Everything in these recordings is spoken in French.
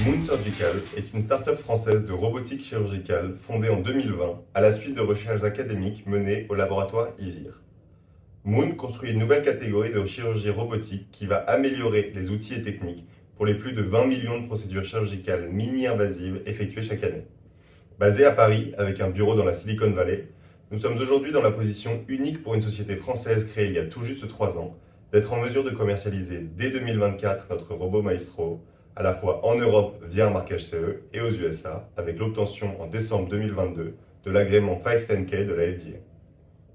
Moon Surgical est une start-up française de robotique chirurgicale fondée en 2020 à la suite de recherches académiques menées au laboratoire ISIR. Moon construit une nouvelle catégorie de chirurgie robotique qui va améliorer les outils et techniques pour les plus de 20 millions de procédures chirurgicales mini-invasives effectuées chaque année. Basée à Paris avec un bureau dans la Silicon Valley, nous sommes aujourd'hui dans la position unique pour une société française créée il y a tout juste 3 ans d'être en mesure de commercialiser dès 2024 notre robot Maestro, à la fois en Europe via un marquage CE et aux USA avec l'obtention en décembre 2022 de l'agrément 510K de la FDA.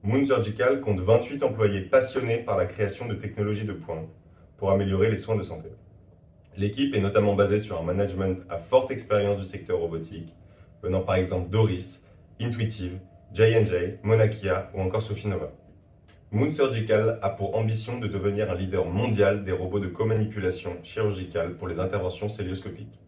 Moon Surgical compte 28 employés passionnés par la création de technologies de pointe pour améliorer les soins de santé. L'équipe est notamment basée sur un management à forte expérience du secteur robotique, venant par exemple d'Oris, Intuitive, J&J, Monakia ou encore Sofinova. Moon Surgical a pour ambition de devenir un leader mondial des robots de co-manipulation chirurgicale pour les interventions cœlioscopiques.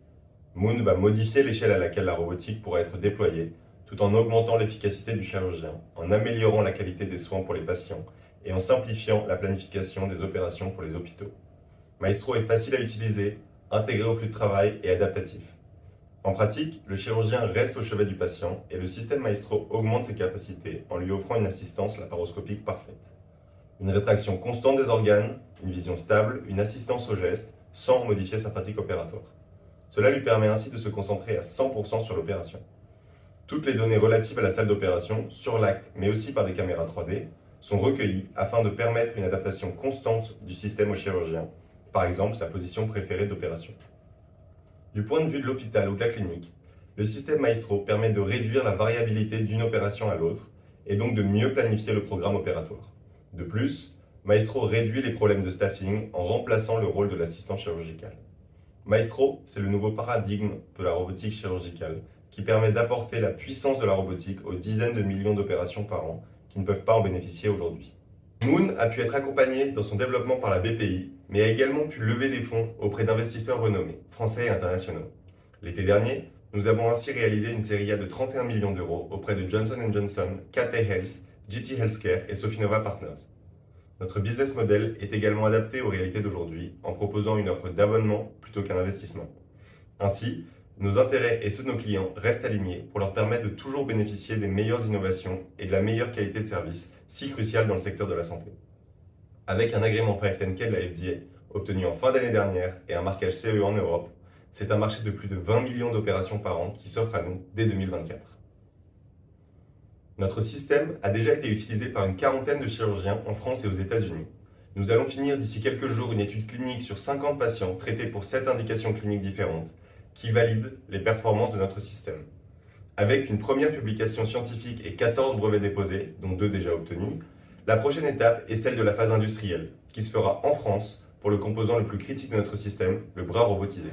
Moon va modifier l'échelle à laquelle la robotique pourra être déployée, tout en augmentant l'efficacité du chirurgien, en améliorant la qualité des soins pour les patients et en simplifiant la planification des opérations pour les hôpitaux. Maestro est facile à utiliser, intégré au flux de travail et adaptatif. En pratique, le chirurgien reste au chevet du patient et le système Maestro augmente ses capacités en lui offrant une assistance laparoscopique parfaite. Une rétraction constante des organes, une vision stable, une assistance au geste, sans modifier sa pratique opératoire. Cela lui permet ainsi de se concentrer à 100% sur l'opération. Toutes les données relatives à la salle d'opération, sur l'acte, mais aussi par des caméras 3D, sont recueillies afin de permettre une adaptation constante du système au chirurgien, par exemple sa position préférée d'opération. Du point de vue de l'hôpital ou de la clinique, le système Maestro permet de réduire la variabilité d'une opération à l'autre et donc de mieux planifier le programme opératoire. De plus, Maestro réduit les problèmes de staffing en remplaçant le rôle de l'assistant chirurgical. Maestro, c'est le nouveau paradigme de la robotique chirurgicale qui permet d'apporter la puissance de la robotique aux dizaines de millions d'opérations par an qui ne peuvent pas en bénéficier aujourd'hui. Moon a pu être accompagné dans son développement par la BPI, mais a également pu lever des fonds auprès d'investisseurs renommés, français et internationaux. L'été dernier, nous avons ainsi réalisé une série A de 31 millions d'euros auprès de Johnson & Johnson, KT Health, GT Healthcare et Sofinova Partners. Notre business model est également adapté aux réalités d'aujourd'hui en proposant une offre d'abonnement plutôt qu'un investissement. Ainsi, nos intérêts et ceux de nos clients restent alignés pour leur permettre de toujours bénéficier des meilleures innovations et de la meilleure qualité de service, si cruciale dans le secteur de la santé. Avec un agrément 510K de la FDA obtenu en fin d'année dernière et un marquage CE en Europe, c'est un marché de plus de 20 millions d'opérations par an qui s'offre à nous dès 2024. Notre système a déjà été utilisé par une quarantaine de chirurgiens en France et aux États-Unis. Nous allons finir d'ici quelques jours une étude clinique sur 50 patients traités pour 7 indications cliniques différentes qui valident les performances de notre système. Avec une première publication scientifique et 14 brevets déposés, dont 2 déjà obtenus, la prochaine étape est celle de la phase industrielle, qui se fera en France pour le composant le plus critique de notre système, le bras robotisé.